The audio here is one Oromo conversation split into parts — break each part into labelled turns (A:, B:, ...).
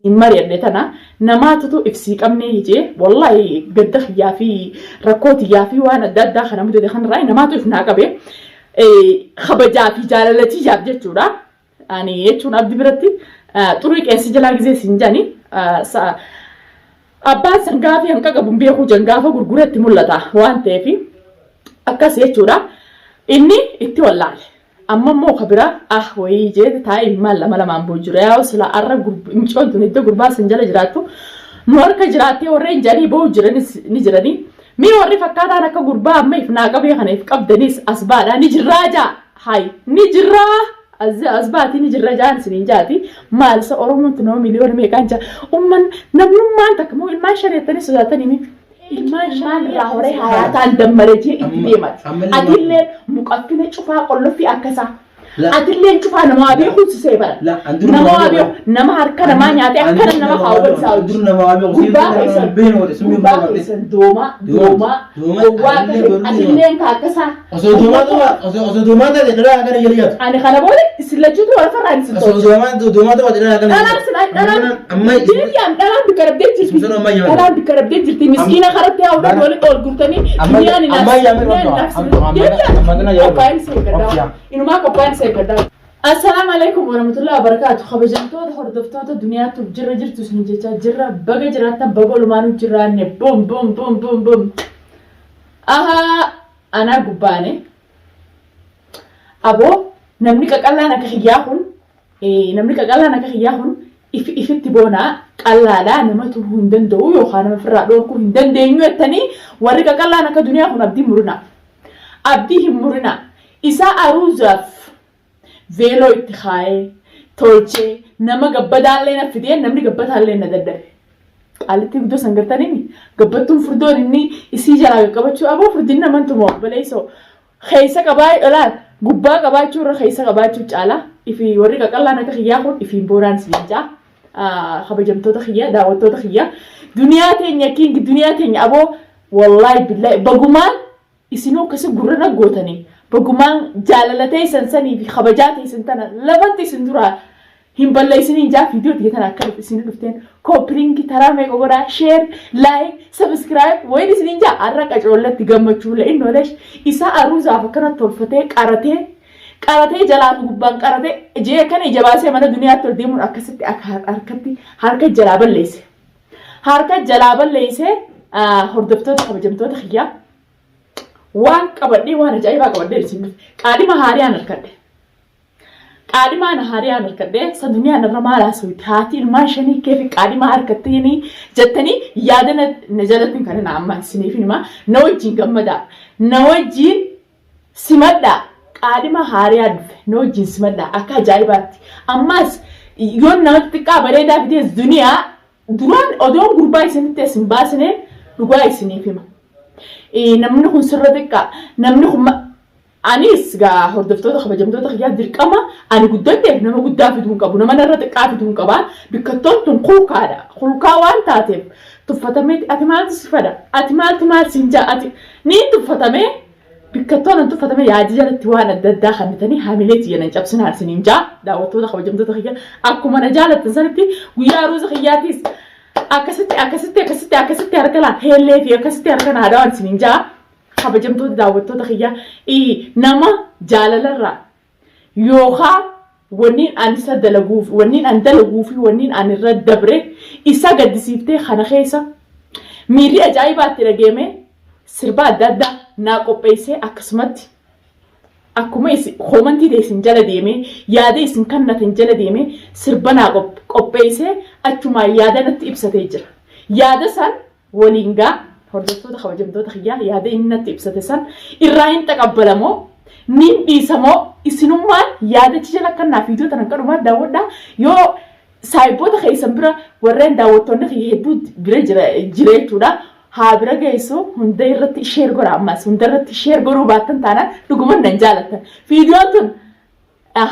A: مريم لتنا نماتو إفسي كم نيجي والله قد خيا في ركوتي يا في وأنا داخل أنا مدة خن راي نماتو إفنا كبي خبجا في جالتي جاب جتورا يعني يتون أبدي برتي طريق إنسجلا جزء سنجاني أبا سنجافي أنك قبل بيخو جنجافه غرغرة مولتا وان تفي أكاس يتورا إني إتولى أما مو خبرة ويجي تاي مالا ما بوجرا وسلا أرى مشون تنيتو غربا سنجلا جراتو نورك جراتي ورين جاري بوجرا نجراني مي وري فكاتا أنا كغربا ما يفنا قبي خنيف قبدنيس أسبارا نجراجا هاي نجرا أسباتي نجرا جان سنين جاتي مال سأورمون تنو مليون ميكانجا أمن نبلو ما أنتك مو ما شريتني سجاتني مي الماشان راهوري حياتان دمرتي إنتيمات أدلة مقفلة شوفها كله في أكسا أدلة شوفها نما أبيه خود سيبر نما أبيه نما هركا نما نياتي أكثر نما حاول ساوي نما أبيه خود دوما أدلة كأكسا
B: دوما ده تدرى أكان يليات
A: أنا خلا بقولي سلجوا تو ولا فرعين سلجوا
B: دوما ده تدرى أكان
A: أنا أما جيريان أنا بكرب ديجي أنا بكرب ديجي مسكينة خرجتها أولاد ولد أول قلتني دنياني نفس إنه ما كوباين سيكدا السلام عليكم ورحمة الله وبركاته خبجنتو هردفتو الدنيا تبجر جرتو سنجتا جرا بقى جراتا بقول ما نجراني بوم بوم بوم بوم بوم أنا قباني أبو نملك قلنا كخياهن نملك قلنا كخياهن إفت بونا قلا لا نمتو هندن دو يوخانا مفرع دوكو هندن دينيو التاني ورق قلنا كدنيا هن أبدي مرنا أبديهم مرنا إسا أروزف فيلو اتخاي تولشي نما قبضان لنا فدين نملي قبضان لنا دردر قالت تبدو سنگرتاني قبضتم فردون إني إسي جلاغ قبضشو أبو فردين نمانتو مو بلايسو خيسا قباي ألان قبا قباي شورا خيسا قباي شوچالا إفي ورق قلنا كخياهن إفي بوران سلنجا خبجمتو تخيا داوتو تخيا دنيا تينيا كينج دنيا تينيا أبو والله بالله بقمان إسنو كسي قرنا قوتني بقمان جالالتي سنساني في خبجاتي سنتنا لبنتي سندورا هم بالله سنين جا فيديو تيجي كلب سنين لفتين كوبرينج ترى ميكورا شير لايك سبسكرايب وين سنين جا أرك أجرولة تجمع شوله إنه ليش إسا أروز أفكرنا تولفتة قارته جلاب قبان قارته جيه كان إجاباسه من الدنيا ترديمون أكست حركة جلاب الليسه هردفتو خبجمتو تخيا وان كبدي وانا جايبا كبدي رسيم قادي ما هاريان الكده سدنيا نرمالا سويت هاتي الماشني كيف قادي ما هركتيني جتني يادنا نجلتن كان عما سنيفين ما نوجين غمدا نوجين سمدا قادي ما هاريان نوجين سمدا اكا جايبات اماس يون نوتقا بريدا بدي الدنيا دران اودون غرباي سنتي سمباسنه رغاي سنيفيما namni kun sirra xiqqaa namni kun anis gaa hordoftoota kabajamtoota kiyyaa dirqama ani guddateef nama guddaa fiduun qabu nama narra xiqqaa fiduun qaba bikkattoon tun kulkaadha kulkaa waan taateef tuffatamee ati maaltu si fada ati maaltu maal siin jaa ati ni tuffatamee bikkattoon an tuffatamee yaadi jalatti waan adda addaa kannitanii haamileeti jedhan cabsinaan siniin jaa daawwattoota kabajamtoota kiyyaa akkuma na jaalattan sanitti guyyaa ruuza kiyyaatiis akkasitti harkalaan heellee fi akkasitti harkan haadawaan siniin jaa kabajamtoota daawwattoota kiyyaa nama jaalalarraa yookaan wanniin an isa dalaguuf wanniin an dalaguu fi wanniin an irra dabre isa gaddisiiftee kana keessa miirri ajaa'ibaatti dhageeme sirba adda addaa naa qopheessee akkasumatti akkuma komantii isin jala deemee yaada isin kannatan jala deemee sirba naa qopheessee achumaa yaada natti ibsatee jira. Yaada san waliin gaa hordoftoota kabajamtoota kiyyaa yaada inni natti ibsate san irraa hin taqabbalamoo nin dhiisamoo isinummaan yaadachi jala kannaa fiidiyoo tana kadhumaa daawwadhaa yoo saayiboota keessan bira warreen daawwattoonni kiyya hedduu bira jira jechuudha. haa bira geessu hunda irratti sheer godha ammas hunda irratti sheer godhuu baattan taanaan dhuguman nan jaalatan fiidiyoon tun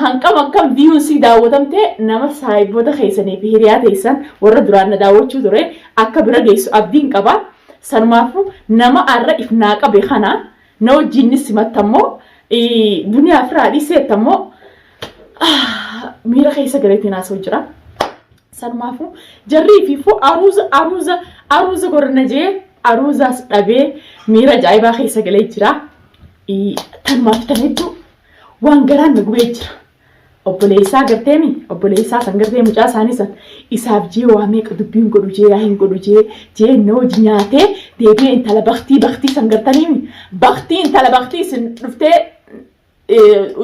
A: hanqama akkam viiyuun si daawwatamte nama saayiboota keessanii fi hiriyaa teessan warra duraan na daawwachuu ture akka bira geessu abdiin qaba sanumaafu nama arra ifnaa qabe kana na wajjin simattammoo duniyaa firaa dhiiseettammoo miira keessa gareetiin haasoo jira Sanmaafu jarrii fi foo aruuza gorna jee aruuzaas dhabee miira ajaa'ibaa keessa galee jira. Tanmaaf tanettu waan garaan na gubee jira. Obboleessaa garteemi obboleessaa san gartee mucaa isaanii san isaaf jee waa meeqa dubbiin godhu jee yaa hin godhu jee nooji nyaatee deebi'ee intala baktii san gartaniimi baktii intala baktii sin dhuftee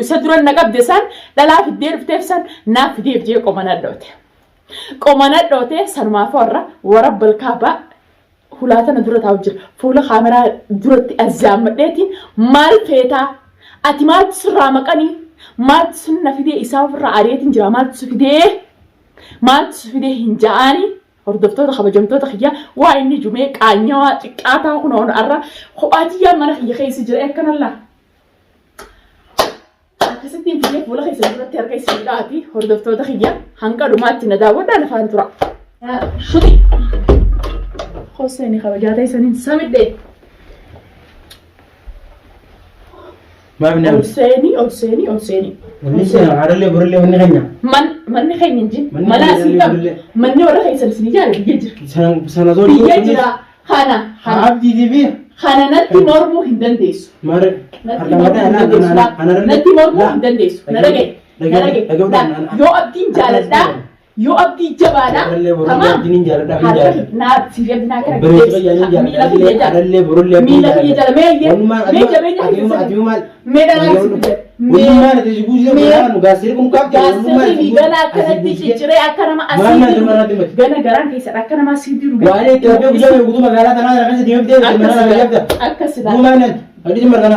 A: isa dura na qabde san dhalaa fiddee dhufteef san naaf fideef jee qomana dhoote sanumaaf warra balkaabaa hulaatana dura taa'u jira fuula kaameraa duratti azzaammadheetiin maal feetaa ati maaltu sirraa maqanii maaltu sunna fidee isaa ofirraa ari'eetiin jira maaltu fidee hin ja'anii hordoftoota kabajamtoota kiyyaa waa inni jumee qaanyawaa xiqqaataa kunoon arra kophaatiyyaa mana kiyya keessa jira akkanallaa akkasittiin fidee fuula keessa duratti harka isa hidhaati hordoftoota kiyyaa hanga dhumaatti na daawwadhaa lafaan tura shuti Hosseini kabajaa ta'isaniin samidhee Hosseini.
B: Harallee borollee manni keenya.
A: Manni keenya hin jiru. Mana asii qabu. Manni warra keessan isin ijaare biyya jira.
B: Sana tolu.
A: Biyya jira. Kana.
B: Abdii TV.
A: Kana natti mormuu hin dandeessu. Natti mormuu hin dandeessu. Na dhagaye. Yoo abdiin jaaladhaa. Yoo abdii jabaadhaa. Tamam. Naaf si jabinaa kana gaggeessu. Miila kiyya jala mee jabeenya keessa. Mee dhalaa si jala. Gaasirri gana akkanatti cicciree akka nama asii gana garaan keessadha akka nama asii diru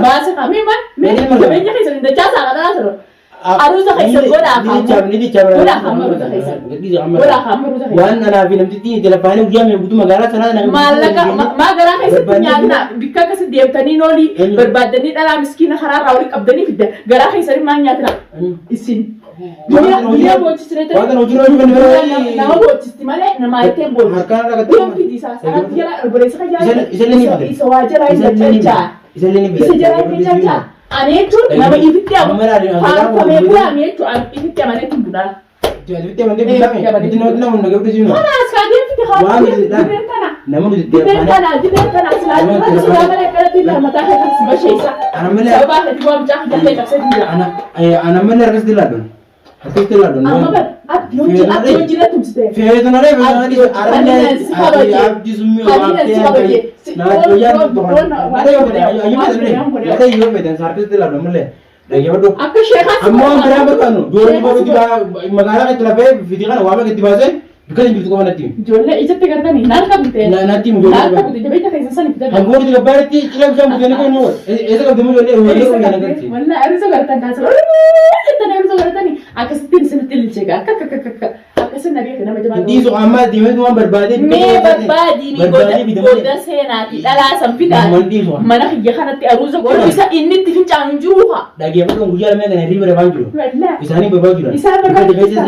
A: baasa qabeeman jabeenya keessa dachaa saaqataa sirra aruusa keessa godhaa
B: waan anaa fi namtitti telefaanii guyyaa mee guutuu magaalaa sanaa
A: maallaqa maa garaa keessatti nyaatna bikka akkasii deemtanii noolii barbaaddanii dhalaa miskiina karaarraa walii qabdanii fidda garaa keessatti maa nyaatna isin guyyaa boochisiree nama boochisti malee nama ittiin boochisти guyyaa fidisaa sanatti jala alboleessa kajaajila isa waajiraa isa cachaa isa jala inni cachaa ani jechuun nama ifitti amu faarfamee bulaame jechuun ifitti amaneetiin bunaa.
B: Ifitti amanee bulaame itti namni nagabde jiru.
A: Mana askaadee ifitti hawaasni dibeen kana.
B: Namoonni
A: dibeen kana silaasuma suuraa malee galatti mataa keessatti basheessa. Sababaa hedduu waan mucaa jallee qabsee jira.
B: Ana malee harkasti laaddoon. Harkasti laaddoon.
A: Amma bar abdii hojii tumsitee.
B: Feetu nalee abdii summii waamtee. Akka sheekaa ammoo biraa barbaannu joorri boruuti magaalaa itti lafee fitii kana waama itti baasee bikka jirtu qofa natti.
A: Ijoollee ijatti gartanii naan qabdee.
B: Natti mu joorri.
A: Naan qabdee jabeenya keessa sani fidadha.
B: Kan boruuti gabbaatti cila bishaan buutanii kan immoo eessa qabdee mu ijoollee ijoollee kan nagatti.
A: Wallaa arisa gartan kaasa. Jettanii arisa gartanii akkasittiin isinitti ililcheega akka akkasii nabii akka nama jabaa.
B: Dhiisu amma diimatu waan barbaadee.
A: Mee barbaadii booda seenaati dhalaa san fidaa. Mana kiyya kanatti aruusa godhu isa inni itti fincaanu hin jiru haa.
B: Dhageeffatu guyyaa lamee kana hirriba dhabaan jiru. Isaanii barbaadu jiran.
A: Isaan barbaadu
B: jiran.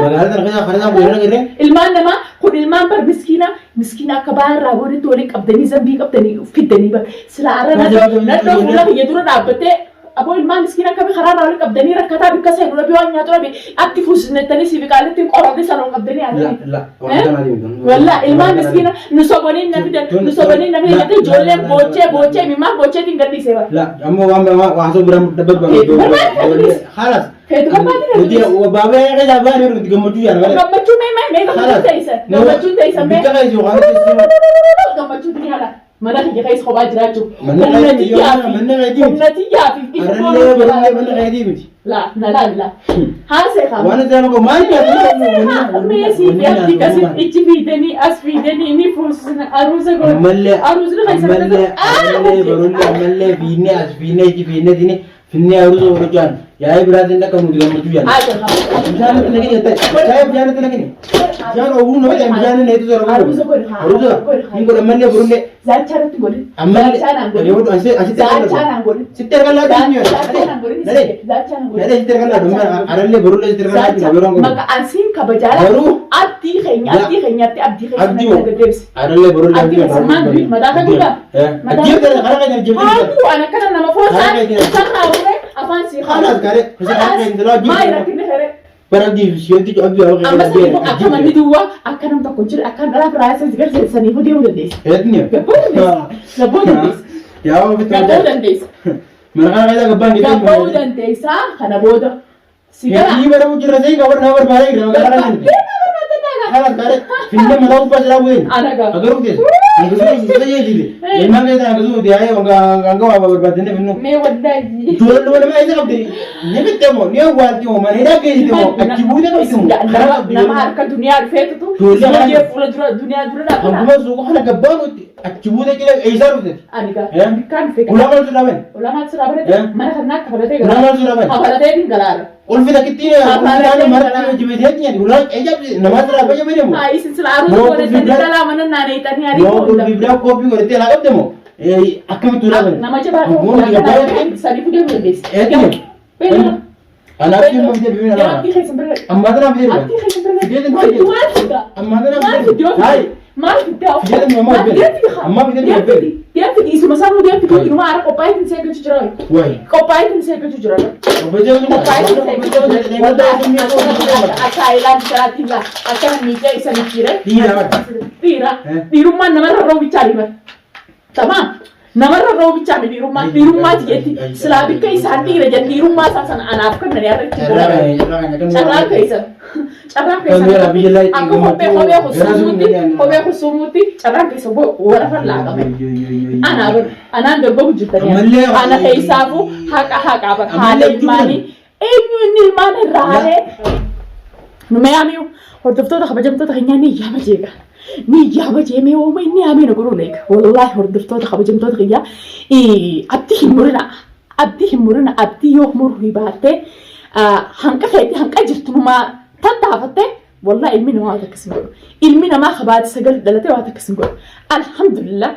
B: Magaalaa kana keessa afaan isaa godhana garee.
A: Ilmaan namaa kun ilmaan bar miskiina akka baarraa walitti waliin qabdanii zambii qabdanii fiddanii bar sila arra nadhoo fuula kiyya dura dhaabbattee aboo ilmaan miskiina akka karaarraa waliin qabdanii rakkataa bikka seenuu dhabii waan nyaatu dhabii atti fuusnettanii siifi qaalittiin qoranii sanoon qabdanii aadanii. Wallaa ilmaan miskiina nu sobanii na fidan jettee ijoolleen boochee mimaan boocheetiin gadhiisee bara.
B: Ammoo waan osoo biraan dabbaatu. Halas.
A: Feetu barbaadina.
B: Baabaa eegaa baay'ee nuti gammachuu yaala malee.
A: Gammachuu mee gammachuun ta'isa mee. Gammachuun yaala. Mana kiyya keessa kophaa jiraachuu. Humnatiyyaa fi ifa
B: booluu.
A: La. Haasee qaama.
B: Waan itti nama maal
A: nyaatu? Meesii fi abdii kasitti ichi fiidanii as fiidanii ni fuusisna aruusa godhu. Aruusni keessa
B: ammallee fiinnee as fiinnee ichi fiinnee dini fiinnee aruusa godhu jaan. Yaa'ee biraatiin akka nuti gammachuu yaala. Bishaan itti naqini bishaan itti naqini. Bishaan oguun nama ta'e bishaan inni hedduu sora
A: aruusa godhu.
B: Aruusa hin godhu ammallee burullee.
A: Zaacharratti godhu.
B: Ammallee yoo asitti
A: Zaacharaan godhu.
B: sitti argan laatu hin
A: Zaacharaan godhu. Zaacharaan godhu.
B: Nadee sitti argan laatu arallee burullee sitti argan laatu yeroo godhu.
A: Maqaan siin kabajaala.
B: Garuu
A: abdii keenyatti abdii keenya deddeebisi.
B: Arallee burullee
A: abdii keessa maal du'i mataa kan dhugaa.
B: Ajjeef ta'e karaa keenya ajjeef ta'e.
A: Haaduu ana kana nama foosaan sarraa uree afaan sii
B: Halas kare.
A: Maayira kinni here.
B: Berarti siapa itu abdi orang
A: Amma sanifu akka manni duwwaa akka nam tokko jira akka dhalaaf raayyaa isa garsiisa saniifuu deemuu dandeessa.
B: Etnia.
A: Gabboo dandeessa.
B: Yaa ofi
A: Gabboo dandeessa.
B: Mana kana kita gabbaan kita.
A: Gabboo dandeessa kana booda.
B: Ya ini baru mujur rasanya kabar baik dengan cara ini. Kalau kare film malau pas lakuin. Agar udah. Itu sudah jadi. Emang kita agak sudah dia orang apa berbatin itu.
A: Me wadai.
B: Jual mana itu abdi. Ini temu, ini awal temu mana ini apa itu? Akibatnya apa itu?
A: Nama harga dunia itu tuh. Dia pula dunia apa?
B: Kamu suka hal gabbaan akibatnya kita esar udah.
A: Anika. Kan fik.
B: Ulama sudah ben.
A: Ulama sudah ben. Mana karena kabarnya galar.
B: Ulama sudah ben.
A: Kabarnya ini galar.
B: Ulfi tak itu ya. Ulfi marah jiwetnya. Ulama ejab nama sudah apa je mana mu?
A: Isi selalu boleh jadi dalam mana nana itani hari.
B: No, bibra kopi ko rete lagab demo. Akam tu laban.
A: Nama coba. Sarifu dia berbes. Pena.
B: Anak dia mau dia bina lah. Amma dah nak bina. Dia tu nak bina. Amma dah nak bina. Hai.
A: Mas dia.
B: Dia tu mau bina. Amma bina dia.
A: Dia pergi isu masa dia pergi rumah arah kopai pun saya kerja cerai.
B: Why?
A: Kopai pun saya kerja cerai.
B: Kopai pun saya kerja cerai.
A: Asailan cerai tiba. Akan nikah isa nikira.
B: Tira.
A: Di rumah nama roh bicara ber. Tamam. Nama roh bicara di rumah jadi selabi ke isa tira jadi di rumah sana anak kan dari arah itu. Cara ke isa. Cara ke isa. Aku hobi khusumuti. Cara ke isa bu orang laga. Anak berbau juta ni. Anak ke isa bu hak apa hal mani. Ini mani rahe. Numaya hordoftoota kabajamtoota keenyaa ni ijaa bajeega. Ni ijaa bajeemee ooma inni haamee na godhuu leeka. Wallaahi hordoftoota kabajamtoota keenyaa abdii hin murina. Abdii hin murina. Abdii yoo muruu baattee hanqa keetii hanqa jirtu numaa tattaafattee wallaahi ilmi namaa waan takkas hin godhu. Ilmi namaa kabaati sagal dhalatee waan takkas hin godhu. Alhamdulillah.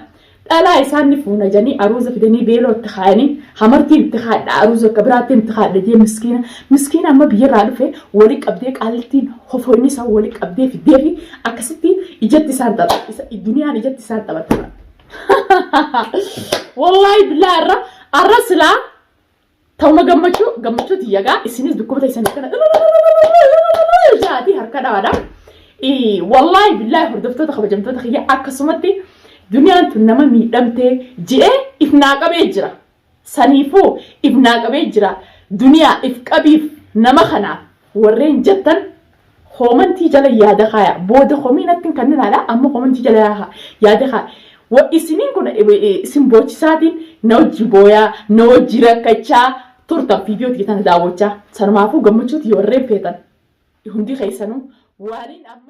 A: Dhalaa isaan ni fuuna janii aruuza fidanii beeloo itti kaayanii hamartiin itti kaayadha aruuza akka biraatiin itti kaayadha jee miskiina amma biyyarraa dhufe walii qabdee qaalittiin hofoonni isaa walii qabdee fiddee fi akkasittiin ijatti isaan taphata duniyaan ijatti isaan taphata. Wallaahi billaa arra silaa ta'uma gammachuu tiyyagaa isinis dukkuba isanii kana jaatii harka dhawaadha. Wallaahi billaa hordoftoota kabajamtoota kiyya akkasumatti. Duniyaan tun nama miidhamtee ji'ee if naaqabee jira. Saniifuu if naaqabee jira. Duniyaa if qabiif nama kanaaf warreen jettan hoomantii jala yaada kaaya. Booda hoominatti kanninaadha amma hoomantii jala yaada kaaya. Isiniin kun isin boochisaatiin na hojii booyaa na hojii rakkachaa turtan fiidiyooti tana daawwachaa. Sanumaafuu gammachuuti warreen feetan hundi keessanuu waaliin amma.